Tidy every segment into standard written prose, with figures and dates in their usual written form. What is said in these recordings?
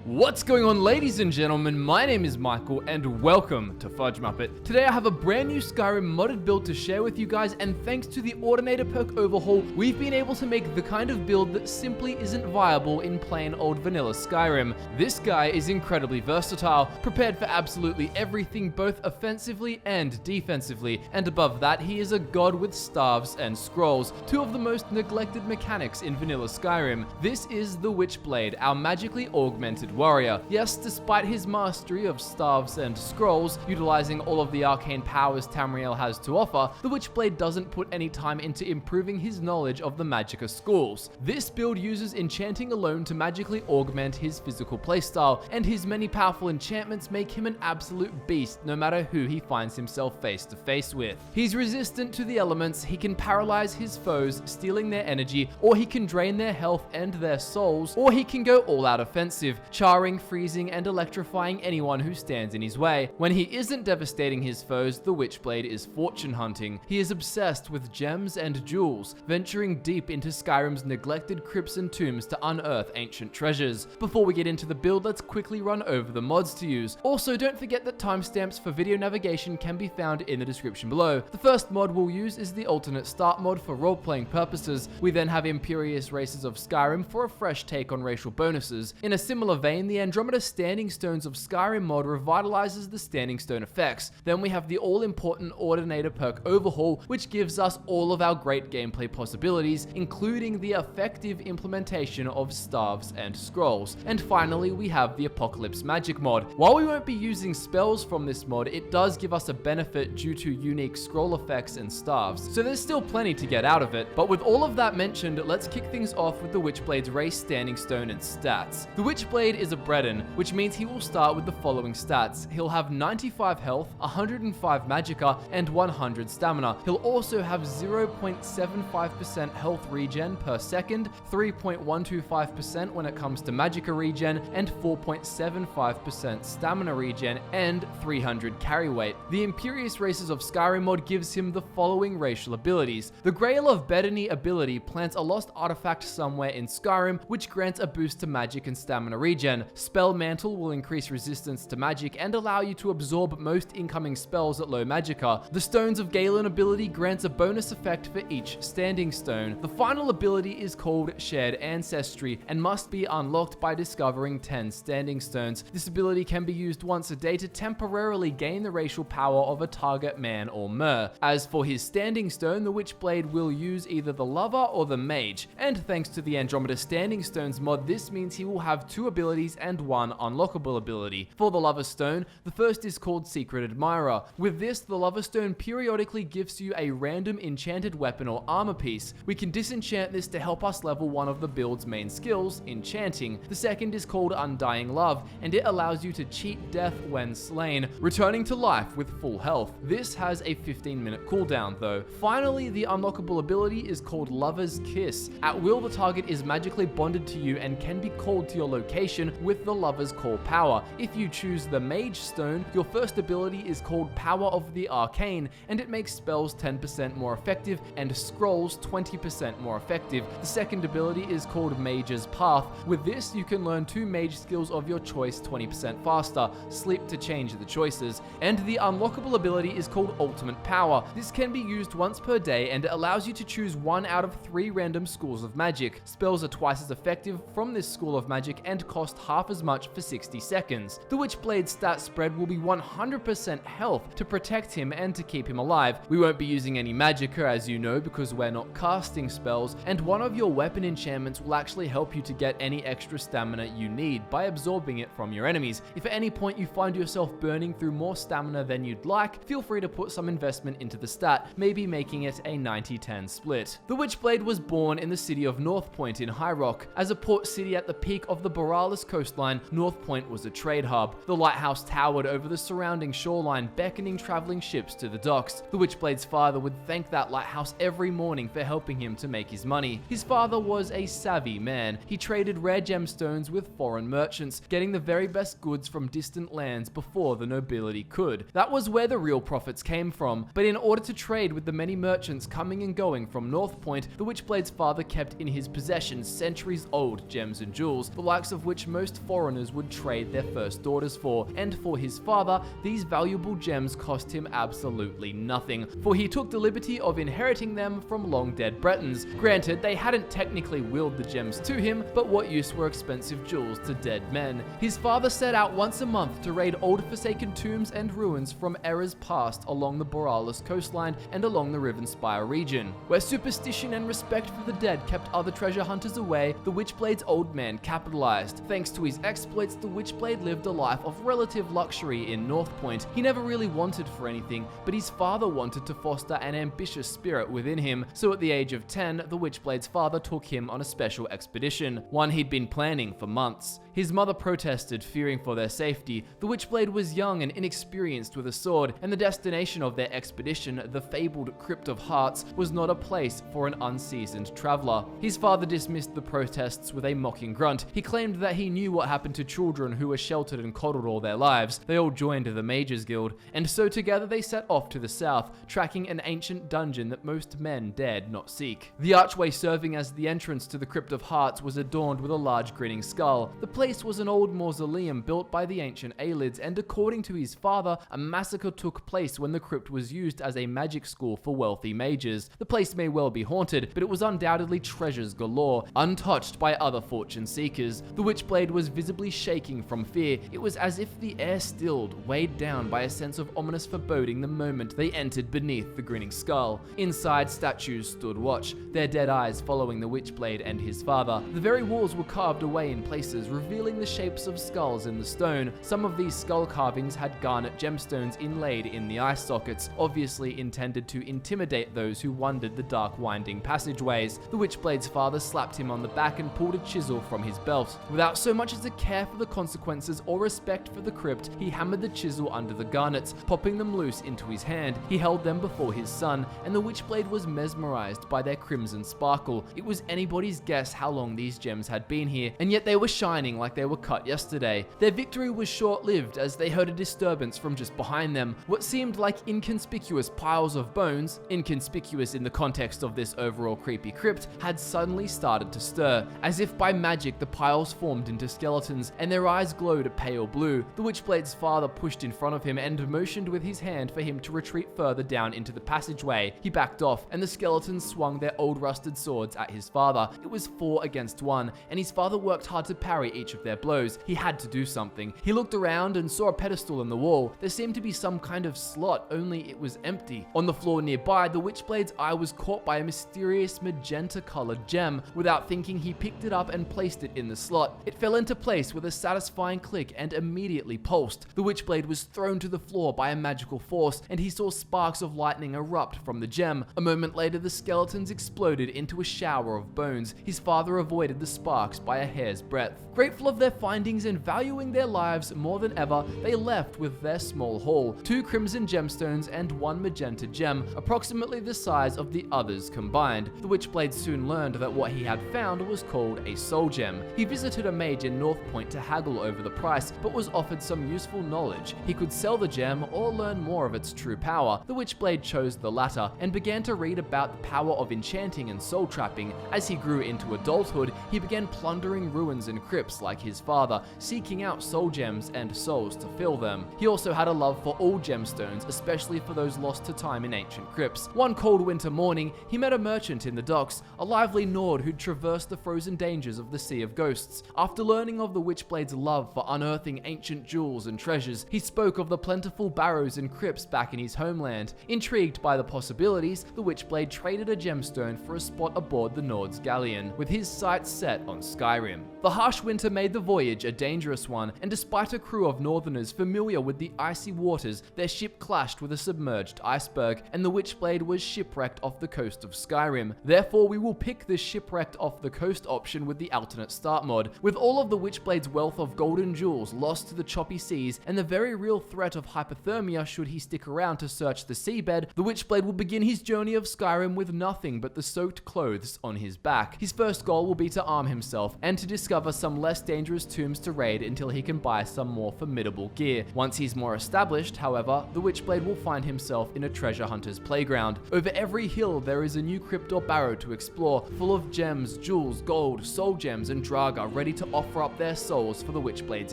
What's going on, ladies and gentlemen? My name is Michael and welcome to FudgeMuppet. Today I have a brand new Skyrim modded build to share with you guys, and thanks to the Ordinator perk overhaul, we've been able to make the kind of build that simply isn't viable in plain old vanilla Skyrim. This guy is incredibly versatile, prepared for absolutely everything both offensively and defensively, and above that he is a god with staves and scrolls, two of the most neglected mechanics in vanilla Skyrim. This is the Witchblade, our magically augmented warrior. Yes, despite his mastery of staves and scrolls, utilizing all of the arcane powers Tamriel has to offer, the Witchblade doesn't put any time into improving his knowledge of the Magicka schools. This build uses enchanting alone to magically augment his physical playstyle, and his many powerful enchantments make him an absolute beast no matter who he finds himself face to face with. He's resistant to the elements, he can paralyze his foes, stealing their energy, or he can drain their health and their souls, or he can go all out offensive, charring, freezing, and electrifying anyone who stands in his way. When he isn't devastating his foes, the Witchblade is fortune hunting. He is obsessed with gems and jewels, venturing deep into Skyrim's neglected crypts and tombs to unearth ancient treasures. Before we get into the build, let's quickly run over the mods to use. Also, don't forget that timestamps for video navigation can be found in the description below. The first mod we'll use is the alternate start mod for role-playing purposes. We then have Imperious Races of Skyrim for a fresh take on racial bonuses. In a similar vein, the Andromeda Standing Stones of Skyrim mod revitalizes the Standing Stone effects. Then we have the all-important Ordinator perk overhaul, which gives us all of our great gameplay possibilities, including the effective implementation of staves and scrolls. And finally, we have the Apocalypse Magic mod. While we won't be using spells from this mod, it does give us a benefit due to unique scroll effects and staves, so there's still plenty to get out of it. But with all of that mentioned, let's kick things off with the Witchblade's race, Standing Stone, and stats. The Witchblade is a Breton, which means he will start with the following stats. He'll have 95 health, 105 magicka, and 100 stamina. He'll also have 0.75% health regen per second, 3.125% when it comes to magicka regen, and 4.75% stamina regen, and 300 carry weight. The Imperious Races of Skyrim mod gives him the following racial abilities. The Grail of Bedany ability plants a lost artifact somewhere in Skyrim, which grants a boost to magic and stamina regen. Spell Mantle will increase resistance to magic and allow you to absorb most incoming spells at low magicka. The Stones of Galen ability grants a bonus effect for each standing stone. The final ability is called Shared Ancestry and must be unlocked by discovering 10 standing stones. This ability can be used once a day to temporarily gain the racial power of a target man or mer. As for his standing stone, the Witchblade will use either the Lover or the Mage, and thanks to the Andromeda Standing Stones mod, this means he will have 2 abilities and 1 unlockable ability. For the Lover Stone, the first is called Secret Admirer. With this, the Lover Stone periodically gives you a random enchanted weapon or armor piece. We can disenchant this to help us level one of the build's main skills, enchanting. The second is called Undying Love, and it allows you to cheat death when slain, returning to life with full health. This has a 15-minute cooldown though. Finally, the unlockable ability is called Lover's Kiss. At will, the target is magically bonded to you and can be called to your location with the Lover's Call power. If you choose the Mage Stone, your first ability is called Power of the Arcane, and it makes spells 10% more effective and scrolls 20% more effective. The second ability is called Mage's Path. With this, you can learn 2 mage skills of your choice 20% faster, sleep to change the choices. And the unlockable ability is called Ultimate Power. This can be used once per day, and it allows you to choose 1 out of 3 random schools of magic. Spells are twice as effective from this school of magic and cost half as much for 60 seconds. The Witchblade stat spread will be 100% health to protect him and to keep him alive. We won't be using any magicka, as you know, because we're not casting spells, and one of your weapon enchantments will actually help you to get any extra stamina you need by absorbing it from your enemies. If at any point you find yourself burning through more stamina than you'd like, feel free to put some investment into the stat, maybe making it a 90-10 split. The Witchblade was born in the city of North Point in High Rock. As a port city at the peak of the Borealis coastline, North Point was a trade hub. The lighthouse towered over the surrounding shoreline, beckoning traveling ships to the docks. The Witchblade's father would thank that lighthouse every morning for helping him to make his money. His father was a savvy man. He traded rare gemstones with foreign merchants, getting the very best goods from distant lands before the nobility could. That was where the real profits came from. But in order to trade with the many merchants coming and going from North Point, the Witchblade's father kept in his possession centuries-old gems and jewels, the likes of which most foreigners would trade their first daughters for, and for his father, these valuable gems cost him absolutely nothing, for he took the liberty of inheriting them from long-dead Bretons. Granted, they hadn't technically willed the gems to him, but what use were expensive jewels to dead men? His father set out once a month to raid old forsaken tombs and ruins from eras past along the Borealis coastline and along the Rivenspire region. Where superstition and respect for the dead kept other treasure hunters away, the Witchblade's old man capitalized. Thanks to his exploits, the Witchblade lived a life of relative luxury in Northpoint. He never really wanted for anything, but his father wanted to foster an ambitious spirit within him, so at the age of 10, the Witchblade's father took him on a special expedition, one he'd been planning for months. His mother protested, fearing for their safety. The Witchblade was young and inexperienced with a sword, and the destination of their expedition, the fabled Crypt of Hearts, was not a place for an unseasoned traveler. His father dismissed the protests with a mocking grunt. He claimed that he knew what happened to children who were sheltered and coddled all their lives. They all joined the Mages Guild, and so together they set off to the south, tracking an ancient dungeon that most men dared not seek. The archway serving as the entrance to the Crypt of Hearts was adorned with a large grinning skull. The place was an old mausoleum built by the ancient Aelids, and according to his father, a massacre took place when the crypt was used as a magic school for wealthy mages. The place may well be haunted, but it was undoubtedly treasures galore, untouched by other fortune seekers. The Witchblade was visibly shaking from fear. It was as if the air stilled, weighed down by a sense of ominous foreboding the moment they entered beneath the grinning skull. Inside, statues stood watch, their dead eyes following the Witchblade and his father. The very walls were carved away in places, revealing the shapes of skulls in the stone. Some of these skull carvings had garnet gemstones inlaid in the eye sockets, obviously intended to intimidate those who wandered the dark winding passageways. The Witchblade's father slapped him on the back and pulled a chisel from his belt. Without so much as a care for the consequences or respect for the crypt, he hammered the chisel under the garnets, popping them loose into his hand. He held them before his son, and the Witchblade was mesmerized by their crimson sparkle. It was anybody's guess how long these gems had been here, and yet they were shining like they were cut yesterday. Their victory was short-lived as they heard a disturbance from just behind them. What seemed like inconspicuous piles of bones, inconspicuous in the context of this overall creepy crypt, had suddenly started to stir. As if by magic, the piles formed into skeletons, and their eyes glowed a pale blue. The Witchblade's father pushed in front of him and motioned with his hand for him to retreat further down into the passageway. He backed off, and the skeletons swung their old rusted swords at his father. It was 4 against 1, and his father worked hard to parry each of their blows. He had to do something. He looked around and saw a pedestal in the wall. There seemed to be some kind of slot, only it was empty. On the floor nearby, the Witchblade's eye was caught by a mysterious magenta-colored gem. Without thinking, he picked it up and placed it in the slot. It fell into place with a satisfying click and immediately pulsed. The Witchblade was thrown to the floor by a magical force, and he saw sparks of lightning erupt from the gem. A moment later, the skeletons exploded into a shower of bones. His father avoided the sparks by a hair's breadth. Grateful of their findings and valuing their lives more than ever, they left with their small haul, 2 crimson gemstones and 1 magenta gem, approximately the size of the others combined. The Witchblade soon learned that what he had found was called a soul gem. He visited a mage in Northpoint to haggle over the price, but was offered some useful knowledge. He could sell the gem or learn more of its true power. The Witchblade chose the latter and began to read about the power of enchanting and soul trapping. As he grew into adulthood, he began plundering ruins and crypts like his father, seeking out soul gems and souls to fill them. He also had a love for all gemstones, especially for those lost to time in ancient crypts. One cold winter morning, he met a merchant in the docks, a lively Nord who'd traversed the frozen dangers of the Sea of Ghosts. After learning of the Witchblade's love for unearthing ancient jewels and treasures, he spoke of the plentiful barrows and crypts back in his homeland. Intrigued by the possibilities, the Witchblade traded a gemstone for a spot aboard the Nord's galleon, with his sights set on Skyrim. The harsh winter made the voyage a dangerous one, and despite a crew of northerners familiar with the icy waters, their ship clashed with a submerged iceberg, and the Witchblade was shipwrecked off the coast of Skyrim. Therefore, we will pick the shipwrecked off the coast option with the alternate start mod. With all of the Witchblade's wealth of golden jewels lost to the choppy seas, and the very real threat of hypothermia should he stick around to search the seabed, the Witchblade will begin his journey of Skyrim with nothing but the soaked clothes on his back. His first goal will be to arm himself, and to discover some less dangerous tombs to raid until he can buy some more formidable gear. Once he's more established, however, the Witchblade will find himself in a treasure hunter's playground. Over every hill there is a new crypt or barrow to explore, full of gems, jewels, gold, soul gems, and draga ready to offer up their souls for the Witchblade's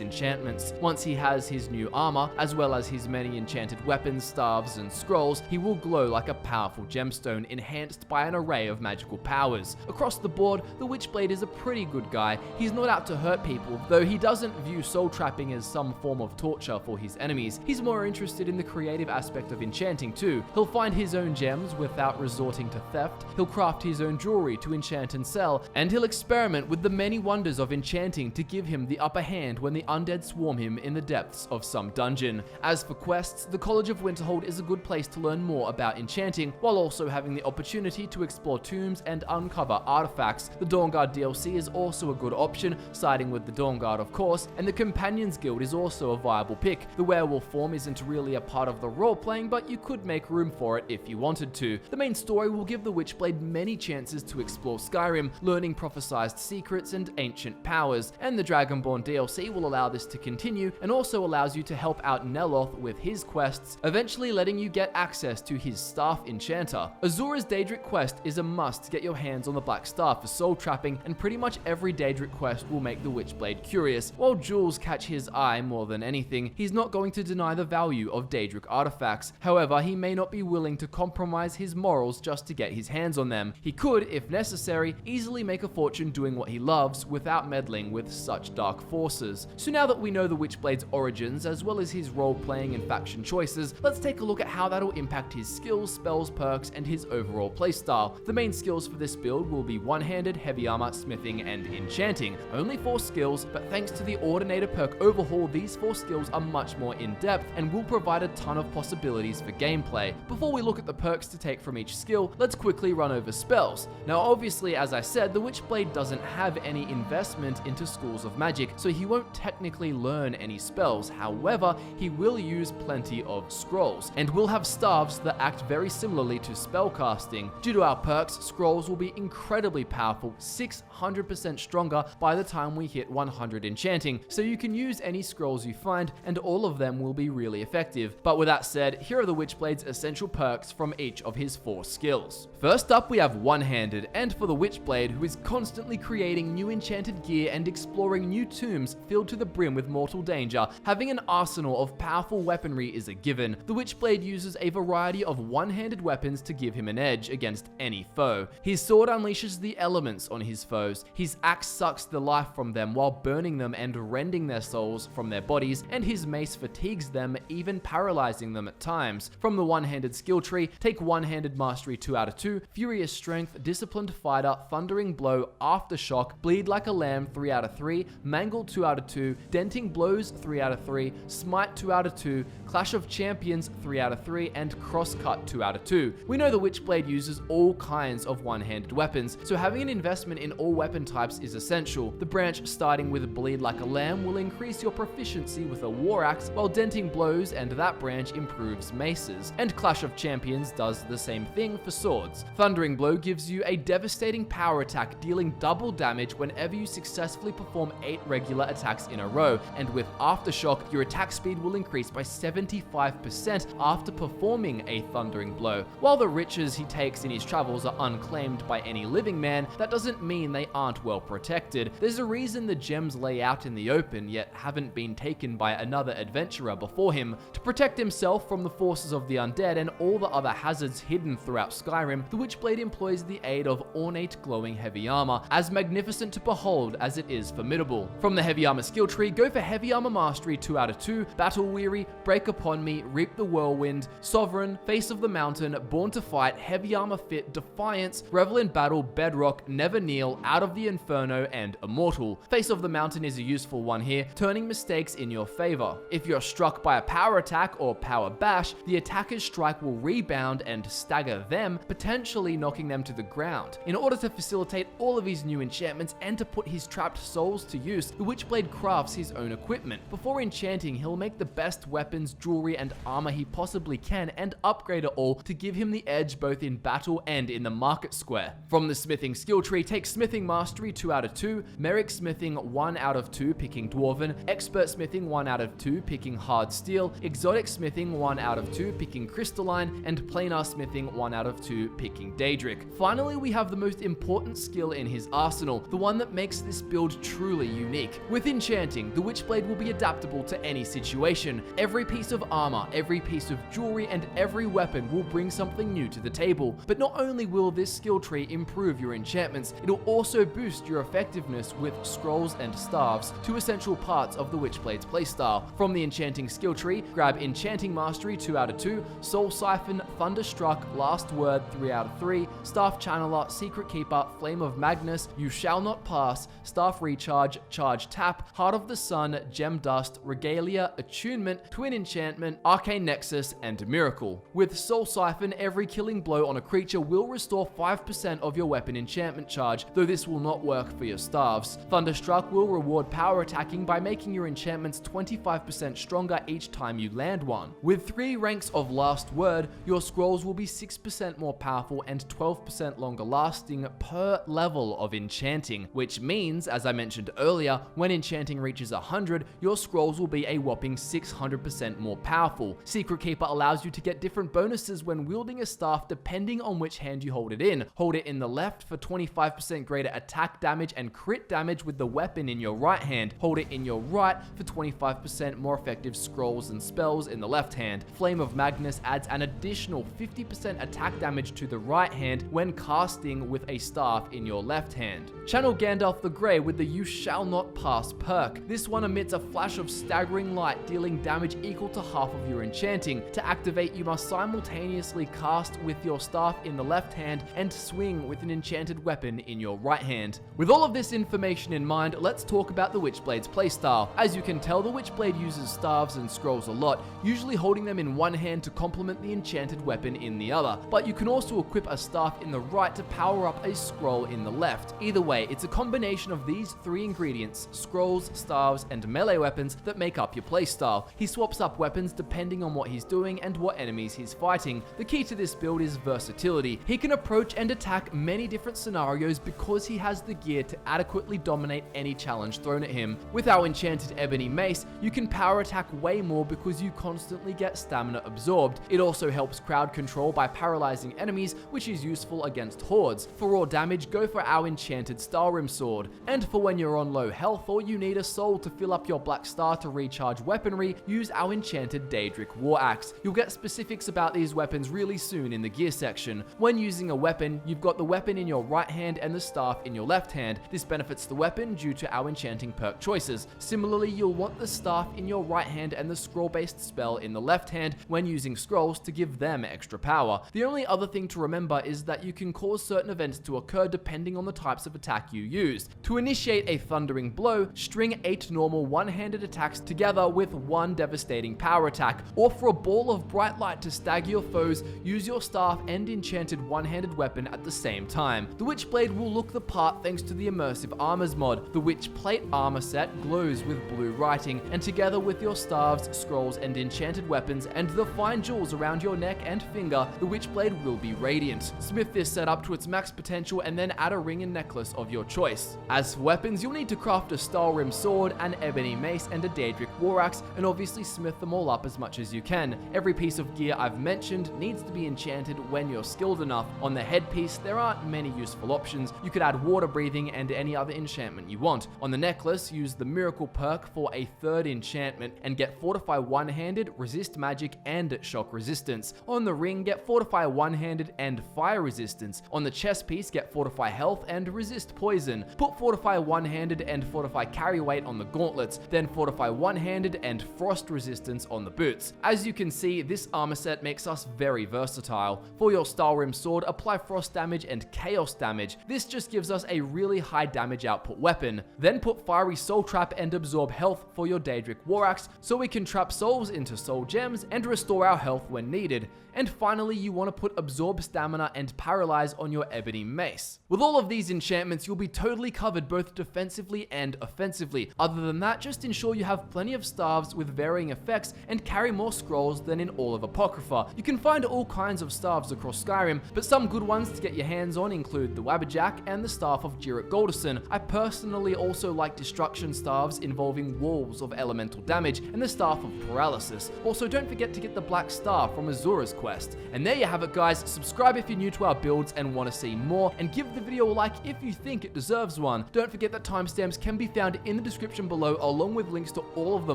enchantments. Once he has his new armor, as well as his many enchanted weapons, staves, and scrolls, he will glow like a powerful gemstone enhanced by an array of magical powers. Across the board, the Witchblade is a pretty good guy. He's not out to hurt people, though he doesn't view soul trapping as some form of torture for his enemies. He's more interested in the creative aspect of enchanting too. He'll find his own gems without resorting to theft, he'll craft his own jewelry to enchant and sell, and he'll experiment with the many wonders of enchanting to give him the upper hand when the undead swarm him in the depths of some dungeon. As for quests, the College of Winterhold is a good place to learn more about enchanting, while also having the opportunity to explore tombs and uncover artifacts. The Dawnguard DLC is also a good option, siding with the Dawnguard of course, and the Companions Guild is also a viable pick. The werewolf form isn't really a part of the role-playing, but you could make room for it if you wanted to. The main story will give the Witchblade many chances to explore Skyrim, learning prophesied secrets and ancient powers, and the Dragonborn DLC will allow this to continue, and also allows you to help out Neloth with his quests, eventually letting you get access to his staff enchanter. Azura's Daedric quest is a must to get your hands on the Black Staff for soul trapping, and pretty much every Daedric quest will make the Witchblade curious. While jewels catch his eye more than anything, he's not going to deny the value of Daedric artifacts. However, he may not be willing to compromise his morals just to get his hands on them. He could, if necessary, easily make a fortune doing what he loves without meddling with such dark forces. So now that we know the Witchblade's origins as well as his role-playing and faction choices, let's take a look at how that'll impact his skills, spells, perks, and his overall playstyle. The main skills for this build will be one-handed, heavy armor, smithing, and enchanting. Only 4 skills, but thanks to the Ordinator perk overhaul, these 4 skills are much more in-depth and will provide a ton of possibilities for gameplay. Before we look at the perks to take from each skill, let's quickly run over spells. Now obviously, as I said, the Witchblade doesn't have any investment into schools of magic, so he won't technically learn any spells. However, he will use plenty of scrolls, and will have staves that act very similarly to spellcasting. Due to our perks, scrolls will be incredibly powerful, 600% stronger by the time we hit 100 enchanting, so you can use any scrolls you find, and all of them will be really effective. But with that said, here are the Witchblade's essential perks from each of his 4 skills. First up, we have one-handed, and for the Witchblade, who is constantly creating new enchanted gear and exploring new tombs filled to the brim with mortal danger, having an arsenal of powerful weaponry is a given. The Witchblade uses a variety of one-handed weapons to give him an edge against any foe. His sword unleashes the elements on his foes, his axe sucks the life from them while burning them and rending their souls from their bodies, and his mace fatigues them, even paralyzing them at times. From the one-handed skill tree, take one-handed mastery 2 out of 2, furious strength, disciplined fighter, thundering blow, aftershock, bleed like a lamb 3 out of 3, mangle 2 out of 2, denting blows 3 out of 3, smite 2 out of 2, clash of champions 3 out of 3, and crosscut 2 out of 2. We know the Witchblade uses all kinds of one-handed weapons, so having an investment in all weapon types is essential. The branch starting with bleed like a lamb will increase your proficiency with a war axe, while denting blows and that branch improves maces, and clash of champions does the same thing for swords. Thundering blow gives you a devastating power attack, dealing double damage whenever you successfully perform 8 regular attacks in a row, and with aftershock, your attack speed will increase by 75% after performing a thundering blow. While the riches he takes in his travels are unclaimed by any living man, that doesn't mean they aren't well protected. There's a reason the gems lay out in the open, yet haven't been taken by another adventurer before him. To protect himself from the forces of the undead and all the other hazards hidden throughout Skyrim, the Witchblade employs the aid of ornate glowing heavy armor, as magnificent to behold as it is formidable. From the heavy armor skill tree, go for heavy armor mastery 2 out of 2, battle weary, break upon me, reap the whirlwind, sovereign, face of the mountain, born to fight, heavy armor fit, defiance, revel in battle, bedrock, never kneel, out of the inferno, and immortal. Face of the mountain is a useful one here, turning mistakes in your favor. If you're struck by a power attack or power bash, the attacker's strike will rebound and stagger them, potentially essentially knocking them to the ground. In order to facilitate all of his new enchantments and to put his trapped souls to use, the Witchblade crafts his own equipment. Before enchanting, he'll make the best weapons, jewelry, and armor he possibly can and upgrade it all to give him the edge both in battle and in the market square. From the smithing skill tree, take smithing mastery 2 out of 2, merrick smithing 1 out of 2 picking dwarven, expert smithing 1 out of 2 picking hard steel, exotic smithing 1 out of 2 picking crystalline, and planar smithing 1 out of 2 picking daedric. Finally, we have the most important skill in his arsenal, the one that makes this build truly unique. With enchanting, the Witchblade will be adaptable to any situation. Every piece of armor, every piece of jewelry, and every weapon will bring something new to the table. But not only will this skill tree improve your enchantments, it'll also boost your effectiveness with scrolls and staves, 2 essential parts of the Witchblade's playstyle. From the enchanting skill tree, grab enchanting mastery 2 out of 2, soul siphon, thunderstruck, last word 3 out of 3, staff channeler, secret keeper, flame of Magnus, you shall not pass, staff recharge, charge tap, heart of the sun, gem dust, regalia, attunement, twin enchantment, arcane nexus, and miracle. With soul siphon, every killing blow on a creature will restore 5% of your weapon enchantment charge, though this will not work for your staves. Thunderstruck will reward power attacking by making your enchantments 25% stronger each time you land one. With 3 ranks of last word, your scrolls will be 6% more powerful and 12% longer lasting per level of enchanting, which means, as I mentioned earlier, when enchanting reaches 100, your scrolls will be a whopping 600% more powerful. Secret Keeper allows you to get different bonuses when wielding a staff depending on which hand you hold it in. Hold it in the left for 25% greater attack damage and crit damage with the weapon in your right hand. Hold it in your right for 25% more effective scrolls and spells in the left hand. Flame of Magnus adds an additional 50% attack damage to the right hand when casting with a staff in your left hand. Channel Gandalf the Grey with the You Shall Not Pass perk. This one emits a flash of staggering light, dealing damage equal to half of your enchanting. To activate, you must simultaneously cast with your staff in the left hand and swing with an enchanted weapon in your right hand. With all of this information in mind, let's talk about the Witchblade's playstyle. As you can tell, the Witchblade uses staves and scrolls a lot, usually holding them in one hand to complement the enchanted weapon in the other, but you can also equip a staff in the right to power up a scroll in the left. Either way, it's a combination of these 3 ingredients, scrolls, staves, and melee weapons, that make up your playstyle. He swaps up weapons depending on what he's doing and what enemies he's fighting. The key to this build is versatility. He can approach and attack many different scenarios because he has the gear to adequately dominate any challenge thrown at him. With our enchanted ebony mace, you can power attack way more because you constantly get stamina absorbed. It also helps crowd control by paralyzing enemies, which is useful against hordes. For raw damage, go for our enchanted Skyrim sword. And for when you're on low health or you need a soul to fill up your black star to recharge weaponry, use our enchanted Daedric war axe. You'll get specifics about these weapons really soon in the gear section. When using a weapon, you've got the weapon in your right hand and the staff in your left hand. This benefits the weapon due to our enchanting perk choices. Similarly, you'll want the staff in your right hand and the scroll-based spell in the left hand when using scrolls to give them extra power. The only other thing to remember is that you can cause certain events to occur depending on the types of attack you use. To initiate a thundering blow, string 8 normal one-handed attacks together with 1 devastating power attack, or for a ball of bright light to stagger your foes, use your staff and enchanted one-handed weapon at the same time. The Witchblade will look the part thanks to the immersive armors mod. The Witchplate armor set glows with blue writing, and together with your staves, scrolls, and enchanted weapons, and the fine jewels around your neck and finger, the Witchblade will be radiant. Smith this set up to its max potential and then add a ring and necklace of your choice. As for weapons, you'll need to craft a Skyrim sword, an ebony mace, and a Daedric war axe, and obviously smith them all up as much as you can. Every piece of gear I've mentioned needs to be enchanted when you're skilled enough. On the headpiece, there aren't many useful options. You could add water breathing and any other enchantment you want. On the necklace, use the miracle perk for a 3rd enchantment and get fortify one-handed, resist magic, and shock resistance. On the ring, get fortify one-handed and fire resistance. On the chest piece, get fortify health and resist poison. Put fortify one-handed and fortify carry weight on the gauntlets, then fortify one-handed and frost resistance on the boots. As you can see, this armor set makes us very versatile. For your Skyrim sword, apply frost damage and chaos damage. This just gives us a really high damage output weapon. Then put fiery soul trap and absorb health for your Daedric war axe, so we can trap souls into soul gems and restore our health when needed. And finally, you want to put absorb stamina and paralyze on your ebony mace. With all of these enchantments, you'll be totally covered both defensively and offensively. Other than that, just ensure you have plenty of staves with varying effects and carry more scrolls than in all of Apocrypha. You can find all kinds of staves across Skyrim, but some good ones to get your hands on include the Wabberjack and the Staff of Jirek Golderson. I personally also like destruction staves involving walls of elemental damage and the Staff of Paralysis. Also, don't forget to get the Black Star from Azura's quest. And there you have it, guys. Subscribe if you're new to our builds and want to see more, and give the video a like if you think it deserves one. Don't forget that timestamps can be found in the description below, along with links to all of the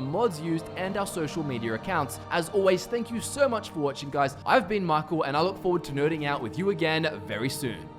mods used and our social media accounts. As always, thank you so much for watching, guys. I've been Michael, and I look forward to nerding out with you again very soon.